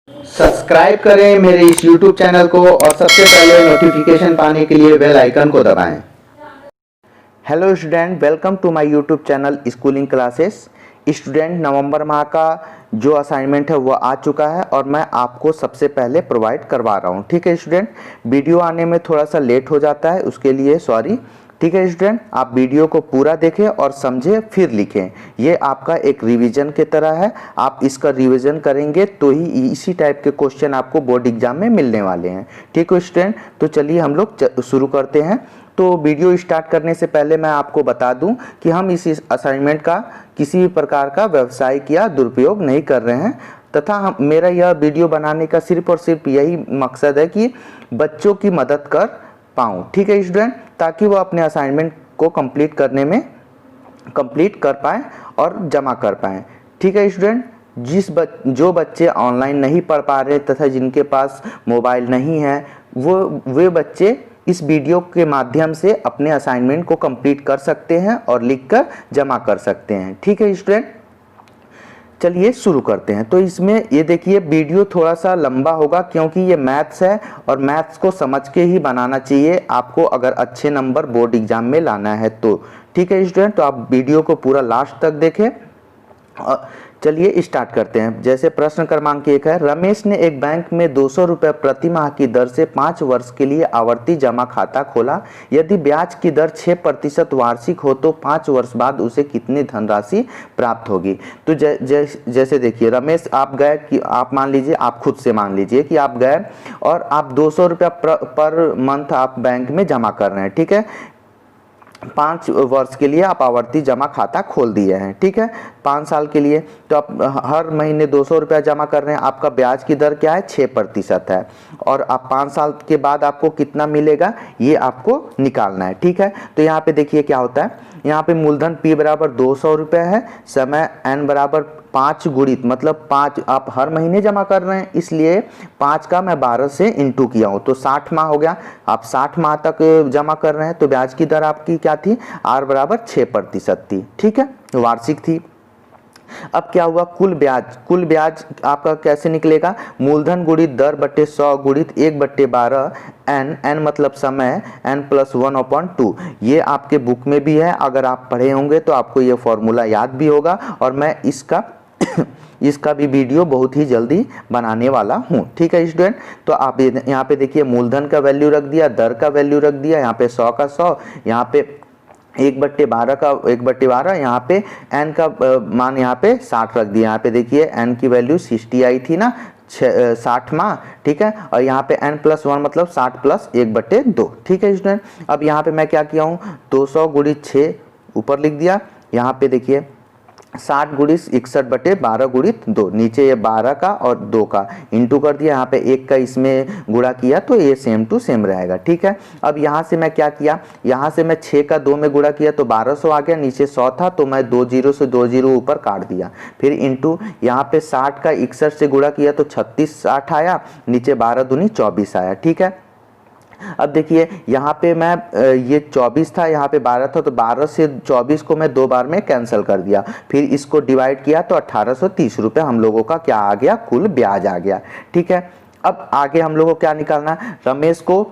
Subscribe करें मेरे इस YouTube चैनल को और सबसे पहले नोटिफिकेशन पाने के लिए बेल आइकन को दबाएं। Hello student, welcome to my YouTube channel schooling classes. Student, नवंबर माह का जो असाइनमेंट है वो आ चुका है और मैं आपको सबसे पहले प्रोवाइड करवा रहा हूँ। ठीक है स्टूडेंट, वीडियो आने में थोड़ा सा लेट हो जाता है, उसके लिए सॉरी। ठीक है स्टूडेंट, आप वीडियो को पूरा देखें और समझें फिर लिखें। ये आपका एक रिवीजन की तरह है। आप इसका रिवीजन करेंगे तो ही इसी टाइप के क्वेश्चन आपको बोर्ड एग्जाम में मिलने वाले हैं। ठीक है स्टूडेंट, तो चलिए हम लोग शुरू करते हैं। तो वीडियो स्टार्ट करने से पहले मैं आपको बता दूं कि हम इस असाइनमेंट का किसी भी प्रकार का व्यावसायिक या दुरुपयोग नहीं कर रहे हैं, तथा मेरा यह वीडियो बनाने का सिर्फ और सिर्फ यही मकसद है कि बच्चों की मदद कर पाऊँ। ठीक है स्टूडेंट, ताकि वो अपने असाइनमेंट को कंप्लीट कर पाएँ और जमा कर पाएँ। ठीक है स्टूडेंट, जो बच्चे ऑनलाइन नहीं पढ़ पा रहे तथा जिनके पास मोबाइल नहीं है वे बच्चे इस वीडियो के माध्यम से अपने असाइनमेंट को कंप्लीट कर सकते हैं और लिखकर जमा कर सकते हैं। ठीक है स्टूडेंट, चलिए शुरू करते हैं। तो इसमें ये देखिए वीडियो थोड़ा सा लंबा होगा क्योंकि ये मैथ्स है और मैथ्स को समझ के ही बनाना चाहिए आपको, अगर अच्छे नंबर बोर्ड एग्जाम में लाना है तो। ठीक है स्टूडेंट, तो आप वीडियो को पूरा लास्ट तक देखें। चलिए स्टार्ट करते हैं। जैसे प्रश्न क्रमांक 1 है, रमेश ने एक बैंक में 200 रुपये प्रति माह की दर से 5 वर्ष के लिए आवर्ती जमा खाता खोला। यदि ब्याज की दर 6% वार्षिक हो तो 5 वर्ष बाद उसे कितनी धनराशि प्राप्त होगी। तो जैसे देखिए, रमेश आप गए कि आप मान लीजिए, आप खुद से मान लीजिए कि आप गए और आप 200 रुपया पर मंथ आप बैंक में जमा कर रहे हैं। ठीक है, 5 वर्ष के लिए आप आवर्ती जमा खाता खोल दिए हैं। ठीक है, 5 साल के लिए, तो आप हर महीने 200 रुपया जमा कर रहे हैं। आपका ब्याज की दर क्या है, 6% है। और आप 5 साल के बाद आपको कितना मिलेगा ये आपको निकालना है। ठीक है, तो यहाँ पे देखिए क्या होता है। यहाँ पे मूलधन P बराबर 200 रुपये है, समय N बराबर 5 गुणित, मतलब 5 आप हर महीने जमा कर रहे हैं, इसलिए 5 का मैं 12 से इंटू किया हूँ तो 60 माह हो गया। आप 60 माह तक जमा कर रहे हैं तो ब्याज की दर आपकी क्या थी, R बराबर 6% थी। ठीक है, वार्षिक थी। अब क्या हुआ, कुल ब्याज आपका कैसे निकलेगा, मूलधन गुणित दर बटे 100 गुणित 1/12 n मतलब समय n+1/2। ये आपके बुक में भी है, अगर आप पढ़े होंगे तो आपको ये फॉर्मूला याद भी होगा और मैं इसका भी वीडियो बहुत ही जल्दी बनाने वाला हूँ। ठीक है स्टूडेंट, तो आप यहाँ पे देखिए मूलधन का वैल्यू रख दिया, दर का वैल्यू रख दिया, यहाँ पे 100 का 100, यहाँ पे 1/12 का 1/12, यहाँ पे n का मान यहाँ पे 60 रख दिया। यहाँ पे देखिए n की वैल्यू 60 आई थी ना, 60 माह। ठीक है, और यहाँ पे n+1 मतलब 60 + 1/2। ठीक है स्टूडेंट, अब यहाँ पे मैं क्या किया हूँ, 200 गुणित 6 ऊपर लिख दिया। यहाँ पे देखिए 60 गुणित 61/12 गुणित 2, नीचे ये 12 का और 2 का इंटू कर दिया। यहाँ पे 1 का इसमें गुणा किया तो ये सेम टू सेम रहेगा। ठीक है, अब यहाँ से मैं क्या किया, यहाँ से मैं 6 का 2 में गुणा किया तो 1200 आ गया, नीचे 100 था तो मैं 2 जीरो से 2 जीरो ऊपर काट दिया। फिर इंटू यहाँ पे 60 का 61 से गुणा किया तो 36 60 आया, नीचे 12 दूनी 24 आया। ठीक है, अब देखिए यहाँ पे मैं ये 24 था, यहाँ पे 12 था, तो 12 से 24 को मैं 2 बार में कैंसिल कर दिया। फिर इसको डिवाइड किया तो 1830 रुपये हम लोगों का क्या आ गया, कुल ब्याज आ गया। ठीक है, अब आगे हम लोगों को क्या निकालना, रमेश को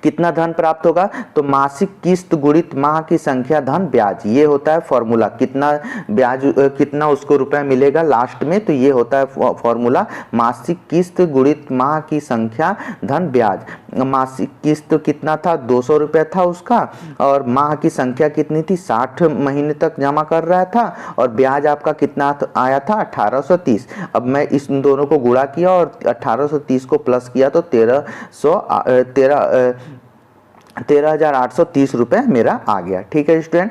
कितना धन प्राप्त होगा, तो मासिक किस्त गुणित माह की संख्या धन ब्याज, ये होता है फॉर्मूला। कितना ब्याज, कितना उसको रुपए मिलेगा लास्ट में, तो ये होता है फॉर्मूला, मासिक किस्त गुणित माह की संख्या धन ब्याज। मासिक किस्त कितना था, 200 रुपये था उसका, और माह की संख्या कितनी थी, 60 महीने तक जमा कर रहा था, और ब्याज आपका कितना आया था, 1830। अब मैं इस दोनों को गुणा किया और 1830 को प्लस किया तो 13,830 रुपये मेरा आ गया। ठीक है स्टूडेंट,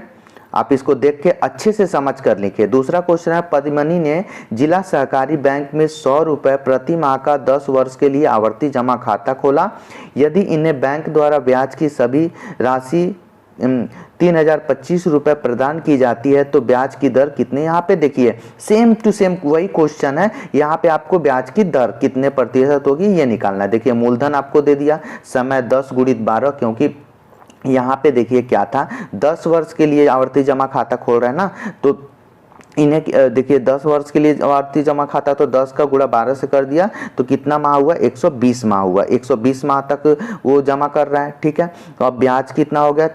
आप इसको देख के अच्छे से समझ कर लिखिए। दूसरा क्वेश्चन है, पद्मनी ने जिला सहकारी बैंक में 100 रुपये प्रति माह का 10 वर्ष के लिए आवर्ती जमा खाता खोला। यदि इन्हें बैंक द्वारा ब्याज की सभी राशि 3025 रुपये प्रदान की जाती है तो ब्याज की दर कितने, यहाँ पे देखिए सेम टू सेम वही क्वेश्चन है। यहाँ पे आपको ब्याज की दर कितने प्रतिशत होगी ये निकालना है। देखिए मूलधन आपको दे दिया, समय 10 गुणित 12, क्योंकि यहाँ पे देखिए क्या था, 10 वर्ष के लिए आवर्ती जमा खाता खोल रहे हैं ना, तो इन्हें देखिए 10 वर्ष के लिए आवर्ती जमा खाता, तो 10 का गुणा 12 से कर दिया तो कितना माह हुआ, 120 माह हुआ। 120 माह तक वो जमा कर रहा है, ठीक है। तो अब ब्याज कितना हो गया,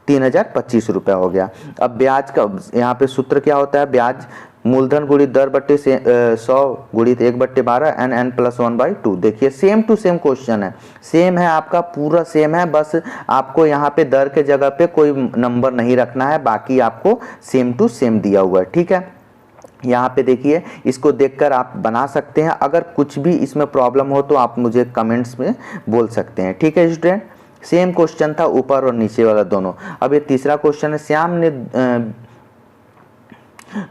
3025 रुपया हो गया। अब ब्याज का यहाँ पे सूत्र क्या होता है, ब्याज मूलधन गुणित दर बट्टे 100 गुणित 1/12 n प्लस 1/2। देखिए सेम टू सेम क्वेश्चन है, सेम है आपका, पूरा सेम है, बस आपको यहाँ पे दर के जगह पे कोई नंबर नहीं रखना है, बाकी आपको सेम टू सेम दिया हुआ है, ठीक है। यहाँ पे देखिए, इसको देखकर आप बना सकते हैं। अगर कुछ भी इसमें प्रॉब्लम हो तो आप मुझे कमेंट्स में बोल सकते हैं, ठीक है स्टूडेंट। सेम क्वेश्चन था ऊपर और नीचे वाला दोनों। अब ये तीसरा क्वेश्चन है, श्याम ने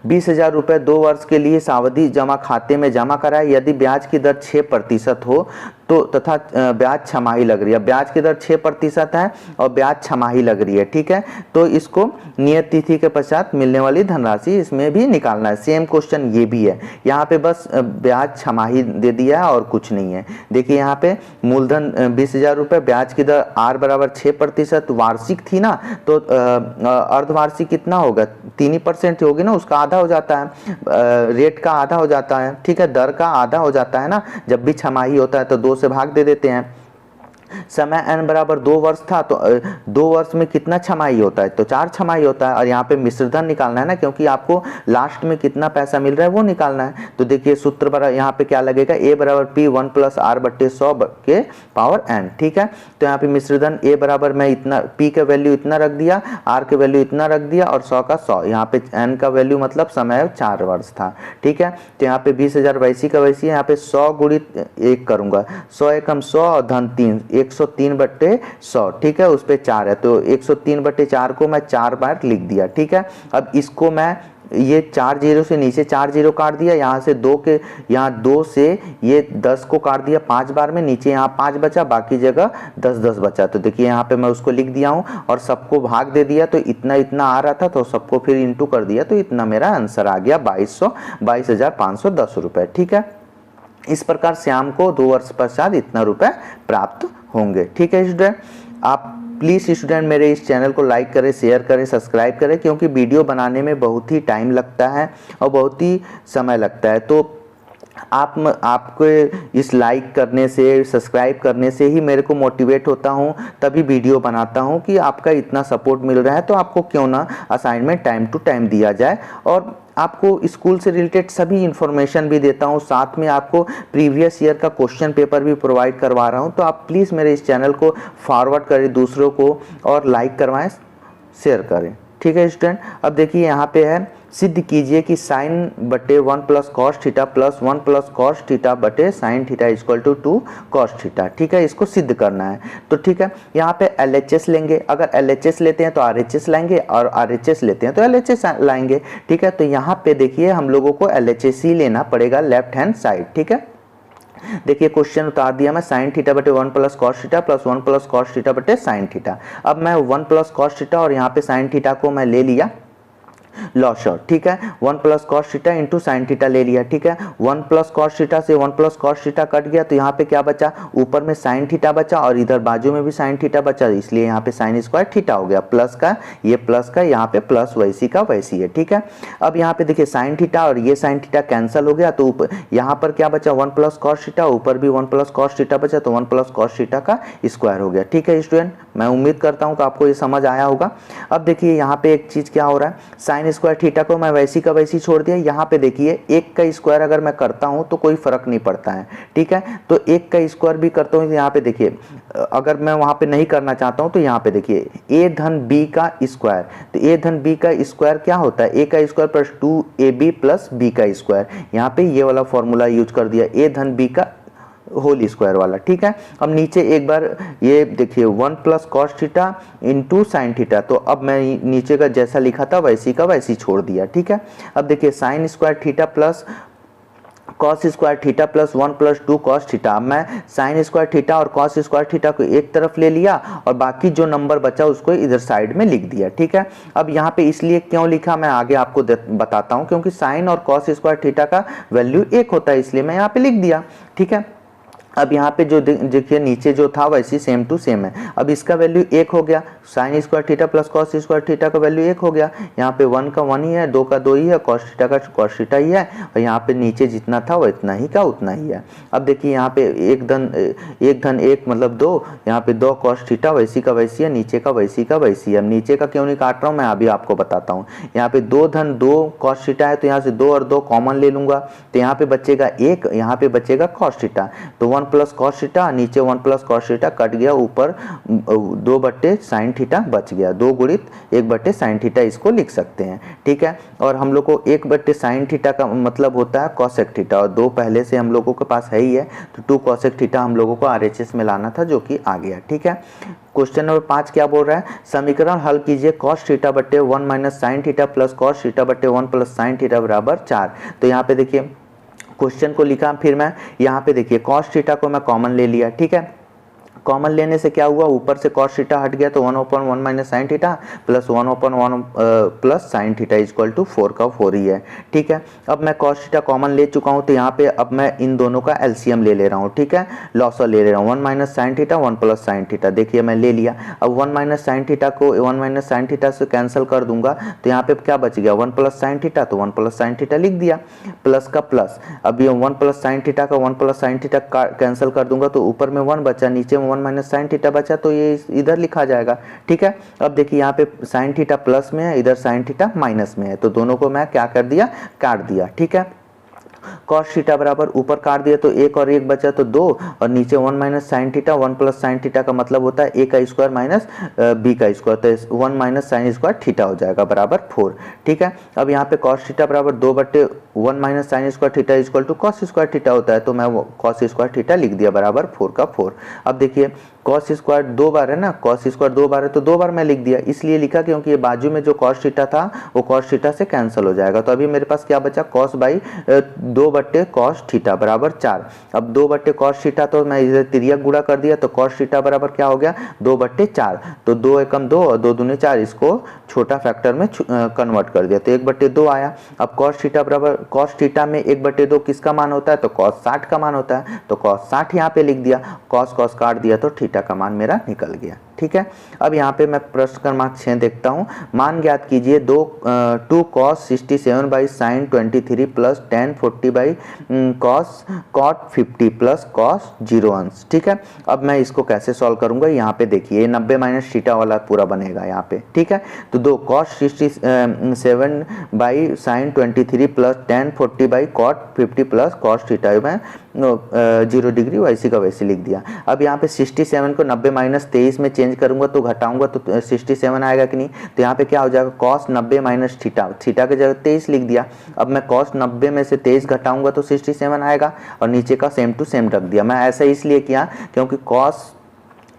20,000 रुपये 2 वर्ष के लिए सावधि जमा खाते में जमा कराए। यदि ब्याज की दर 6% हो तो तथा ब्याज छमाही लग रही है, ब्याज की दर 6% है और ब्याज छमाही लग रही है, ठीक है। तो इसको नियत तिथि के पश्चात मिलने वाली धनराशि इसमें भी निकालना है। सेम क्वेश्चन ये भी है, यहाँ पे बस ब्याज छमाही दे दिया है और कुछ नहीं है। देखिए यहाँ पे मूलधन 20,000 रुपये, ब्याज की दर r बराबर 6%, वार्षिक थी ना, तो अर्धवार्षिक कितना होगा, 3% होगी ना, उसका आधा हो जाता है, रेट का आधा हो जाता है, ठीक है, दर का आधा हो जाता है ना। जब भी छमाही होता है तो 2 से भाग दे देते हैं। समय n बराबर 2 वर्ष था, तो 2 वर्ष में कितना छमाही होता है, तो 4 छमाही होता है। और यहाँ पे मिश्रधन निकालना है ना, क्योंकि आपको लास्ट में कितना पैसा मिल रहा है वो निकालना है। तो देखिए सूत्र बराबर यहाँ पे क्या लगेगा, a बराबर p 1 + r/100 के पावर n, ठीक है। तो यहाँ पे मिश्रधन a बराबर मैं इतना, p का वैल्यू इतना रख दिया, r के वैल्यू इतना रख दिया और 100 का 100, यहाँ पे n का वैल्यू मतलब समय 4 वर्ष था, ठीक है। तो यहाँ पे 20,000 वैसी का वैसी है, यहाँ पे 100 गुणित 1 करूंगा, 100 एकम 100 और धन 3, 103/100, ठीक है, उस पे 4 है, तो 103/4 को मैं 4 बार लिख दिया, ठीक है। अब इसको मैं ये 4 जीरो से नीचे 4 जीरो काट दिया, यहाँ से 2 के, यहाँ 2 से ये 10 को काट दिया 5 बार में, नीचे यहाँ 5 बचा, बाकी जगह 10 बचा। तो देखिए यहाँ पे मैं उसको लिख दिया हूँ और सबको भाग दे दिया, तो इतना इतना आ रहा था तो सबको फिर इंटू कर दिया, तो इतना मेरा आंसर आ गया 22,510 रुपये, ठीक है। इस प्रकार श्याम को 2 वर्ष पश्चात इतना रुपए प्राप्त होंगे, ठीक है स्टूडेंट। आप प्लीज़ स्टूडेंट मेरे इस चैनल को लाइक करें, शेयर करें, सब्सक्राइब करें, क्योंकि वीडियो बनाने में बहुत ही टाइम लगता है और बहुत ही समय लगता है। तो आपको इस लाइक करने से, सब्सक्राइब करने से ही मेरे को मोटिवेट होता हूँ, तभी वीडियो बनाता हूँ कि आपका इतना सपोर्ट मिल रहा है तो आपको क्यों ना असाइनमेंट टाइम टू टाइम दिया जाए। और आपको स्कूल से रिलेटेड सभी इन्फॉर्मेशन भी देता हूँ, साथ में आपको प्रीवियस ईयर का क्वेश्चन पेपर भी प्रोवाइड करवा रहा हूँ। तो आप प्लीज़ मेरे इस चैनल को फॉरवर्ड करें दूसरों को और लाइक करवाएं, शेयर करें, ठीक है स्टूडेंट। अब देखिए यहाँ पे है, सिद्ध कीजिए कि साइन बटे 1 + cos theta plus 1 + cos theta बटे sine theta equal to 2 cos theta, ठीक है, इसको सिद्ध करना है। तो ठीक है, यहाँ पे LHS लेंगे, अगर LHS लेते हैं तो RHS लाएंगे और RHS लेते हैं तो LHS लाएंगे, ठीक है। तो यहाँ पे देखिए हम लोगों को LHS ही लेना पड़ेगा लेफ्ट हैंड साइड, ठीक है। देखिए क्वेश्चन उतार दिया मैं, साइन थीटा बटे 1 + cos theta plus 1 + cos theta बटे साइन थीटा। अब मैं 1 + cos थीटा और यहाँ पे साइन थीटा को मैं ले लिया लॉशॉट, ठीक है, 1 + cos theta into sine theta ले लिया, ठीक है। 1 + cos थीटा से 1 + cos थीटा कट गया, तो यहाँ पे क्या बचा, ऊपर में साइन थीटा बचा और इधर बाजू में भी साइन थीटा बचा, इसलिए यहाँ पे साइन स्क्वायर थीटा हो गया, प्लस का ये प्लस का, यहाँ पे प्लस वैसी का वैसी है, ठीक है। अब यहाँ पे देखिए साइन थीटा और ये साइन थीटा कैंसिल हो गया, तो ऊपर यहाँ पर क्या बचा, 1 + cos थीटा, ऊपर भी 1 + cos थीटा बचा, तो 1 + cos थीटा का स्क्वायर हो गया, ठीक है स्टूडेंट। मैं उम्मीद करता हूँ कि आपको ये समझ आया होगा। अब देखिए यहाँ पे एक चीज क्या हो रहा है, साइन स्क्वायर थीटा को मैं वैसी का वैसी छोड़ दिया, यहाँ पे देखिए 1 का स्क्वायर अगर मैं करता हूँ तो कोई फर्क नहीं पड़ता है, ठीक है। तो 1 का स्क्वायर भी करता हूँ, यहाँ पे देखिए अगर मैं वहां पे नहीं करना चाहता हूँ तो यहाँ पे देखिए a धन b का स्क्वायर, तो a धन b का स्क्वायर क्या होता है, a का square plus 2ab plus b का स्क्वायर, यहाँ पे ये वाला फॉर्मूला यूज कर दिया, a धन b का होल स्क्वायर वाला, ठीक है। अब नीचे एक बार ये देखिए 1 + cos theta into sine theta, तो अब मैं नीचे का जैसा लिखा था वैसी का वैसी छोड़ दिया, ठीक है। अब देखिए sign square theta plus cos square theta plus 1 + 2 cos theta. अब मैं साइन स्क्वायर थीटा और cos स्क्वायर थीटा को एक तरफ ले लिया और बाकी जो नंबर बचा उसको इधर साइड में लिख दिया, ठीक है। अब यहाँ पे इसलिए क्यों लिखा मैं आगे आपको बताता हूँ, क्योंकि साइन और cos स्क्वायर थीटा का वैल्यू 1 होता है, इसलिए मैं यहाँ पे लिख दिया, ठीक है। अब यहाँ पे जो देखिए नीचे जो था वैसे सेम टू सेम है। अब इसका वैल्यू 1 हो गया, sign square theta plus cos square theta का वैल्यू 1 हो गया। यहाँ पे 1 का 1 ही है, 2 का 2 ही है, कॉस थीटा का कॉस थीटा ही है, और यहाँ पे नीचे जितना था वो इतना ही का उतना ही है। अब देखिए यहाँ पे एक धन एक मतलब 2, यहाँ पे 2 कॉस थीटा वैसी का वैसी है, नीचे का वैसी का वैसी है। अब नीचे का क्यों नहीं काट रहा हूँ मैं अभी आपको बताता हूँ। यहाँ पे 2 धन 2 कॉस थीटा है, तो यहाँ से 2 और 2 कॉमन ले लूंगा, तो यहाँ पे बचेगा 1, यहाँ पे बचेगा कॉस थीटा, तो 1 प्लस कॉस थीटा, नीचे 1 प्लस कॉस थीटा कट गया, ऊपर 2 बट्टे साइन थीटा बच गया, 2 गुणित 1 बट्टे साइन थीटा इसको लिख सकते हैं। ठीक है, और हम लोग को 1 बट्टे साइन थीटा का मतलब होता है कॉसेक थीटा, और 2 पहले से हम लोगों के पास है ही है, तो 2 कॉसेक थीटा हम लोगों को RHS में लाना था, जो कि आ गया। ठीक है, क्वेश्चन नंबर 5 क्या बोल रहा है, समीकरण हल कीजिए cos थीटा बट्टे 1 minus sine theta plus cos theta बट्टे 1 प्लस साइन थीटा बराबर 4। तो यहाँ पे देखिए क्वेश्चन को लिखा, फिर मैं यहाँ पे देखिए cos थीटा को मैं कॉमन ले लिया। ठीक है, कॉमन लेने से क्या हुआ, ऊपर से cos थीटा हट गया, तो 1/1 minus sine theta plus 1/1 plus sine theta equal to 4 का 4 ही है। ठीक है, अब मैं cos थीटा कॉमन ले चुका हूँ, तो यहाँ पे अब मैं इन दोनों का एलसीएम ले रहा हूँ। ठीक है, लॉसर ले रहा हूँ, 1 minus sine theta 1 plus sine theta, देखिए मैं ले लिया। अब 1 माइनस साइन थीटा को 1 माइनस साइन थीटा से कैंसिल कर दूंगा, तो यहाँ पे क्या बच गया, 1 प्लस साइन थीटा, तो 1 प्लस साइन थीटा लिख दिया, प्लस का प्लस। अब ये 1 प्लस साइन थीटा का 1 प्लस साइन थीटा कैंसिल कर दूंगा, तो ऊपर में 1 बचा, नीचे में 1 माइनस साइन थीटा बचा, तो ये इधर लिखा जाएगा। ठीक है, अब देखिए यहाँ पे साइन थीटा प्लस में है, इधर साइन थीटा माइनस में है, तो दोनों को मैं क्या कर दिया, काट दिया। ठीक है, cos थीटा बराबर ऊपर काट दिया तो 1 और 1 बचा तो 2, और नीचे 1 minus sine theta, 1 plus sine theta का मतलब होता है a का स्क्वायर माइनस b का स्क्वायर, तो 1 माइनस साइन स्क्वायर थीटा हो जाएगा बराबर 4। ठीक है, अब यहाँ पे cos थीटा बराबर 2/1 minus sine square theta equal to cos square theta होता है, तो मैं वो cos स्क्वायर थीटा लिख दिया बराबर 4 का 4। अब देखिए cos स्क्वायर 2 बार है ना, cos स्क्वायर 2 बार है, तो 2 बार मैं लिख दिया, इसलिए लिखा क्योंकि ये बाजू में जो cos थीटा था वो cos थीटा से कैंसिल हो जाएगा। तो अभी मेरे पास क्या बचा, cos बाई 2/cos थीटा बराबर 4। अब 2/cos थीटा तो मैं इधर तिर्यक गुणा कर दिया, तो cos थीटा बराबर क्या हो गया, 2/4, तो 2 एकम 2 और 2 दूनी 4, इसको छोटा फैक्टर में कन्वर्ट कर दिया, तो 1/2 आया। अब cos थीटा बराबर, cos थीटा में 1/2 किसका मान होता है, तो cos 60 का मान होता है, तो cos 60 यहाँ पे लिख दिया, cos cos काट दिया तो थीटा का मान मेरा निकल गया। ठीक है, अब यहाँ पे मैं प्रश्न क्रमांक 6 देखता हूँ, मान ज्ञात कीजिए 2 cos 67 by sine 23 plus tan 40 by cot 50 plus cos 0 अंश। ठीक है, अब मैं इसको कैसे सॉल्व करूंगा, यहाँ पे देखिए 90 माइनस थीटा वाला पूरा बनेगा यहाँ पे। ठीक है, तो 2 cos 67 by sine 23 plus tan 40 by cot 50 plus cos theta में 0 डिग्री वैसी का वैसे लिख दिया। अब यहाँ पे 67 को 90 माइनस 23 में चेंज करूंगा तो घटाऊंगा तो 67 आएगा कि नहीं, तो यहाँ पे क्या हो जाएगा, cos 90 माइनस थीटा, थीटा की जगह 23 लिख दिया। अब मैं cos 90 में से 23 घटाऊंगा तो 67 आएगा, और नीचे का सेम टू सेम रख दिया। मैं ऐसा इसलिए किया क्योंकि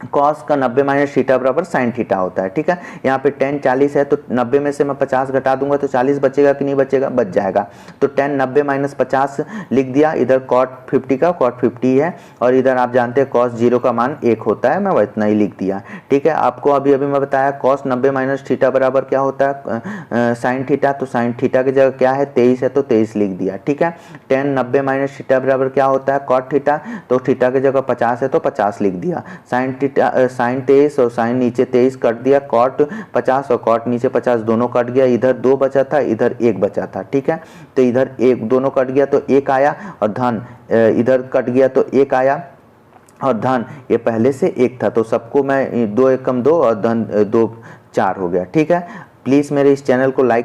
cos का 90 माइनस थीटा बराबर साइन थीटा होता है। ठीक है, यहाँ पे tan 40 है, तो 90 में से मैं 50 घटा दूंगा तो 40 बचेगा कि नहीं बचेगा, बच जाएगा, तो tan 90 माइनस 50 लिख दिया। इधर cot 50 का cot 50 है, और इधर आप जानते हैं cos 0 का मान 1 होता है, मैं वो इतना ही लिख दिया। ठीक है, आपको अभी मैं बताया cos 90 माइनस थीटा बराबर क्या होता है, साइन थीटा, तो साइन थीटा की जगह क्या है 23 है, तो 23 लिख दिया। ठीक है, tan 90 माइनस थीटा बराबर क्या होता है, cot थीटा, तो थीटा की जगह 50 है तो 50 लिख दिया। साइन 23 और साइन नीचे 23 कट दिया, कॉट 50 और कॉट नीचे 50 दोनों कट गया, इधर 2 बचा था, इधर 1 बचा था। ठीक है, तो इधर 1 दोनों कट गया तो 1 आया, और धन इधर कट गया तो 1 आया, और धन ये पहले से 1 था, तो सबको मैं 2 एकम 2 और धन 2 4 हो गया। ठीक है, प्लीज़ मेरे इस चैनल को लाइक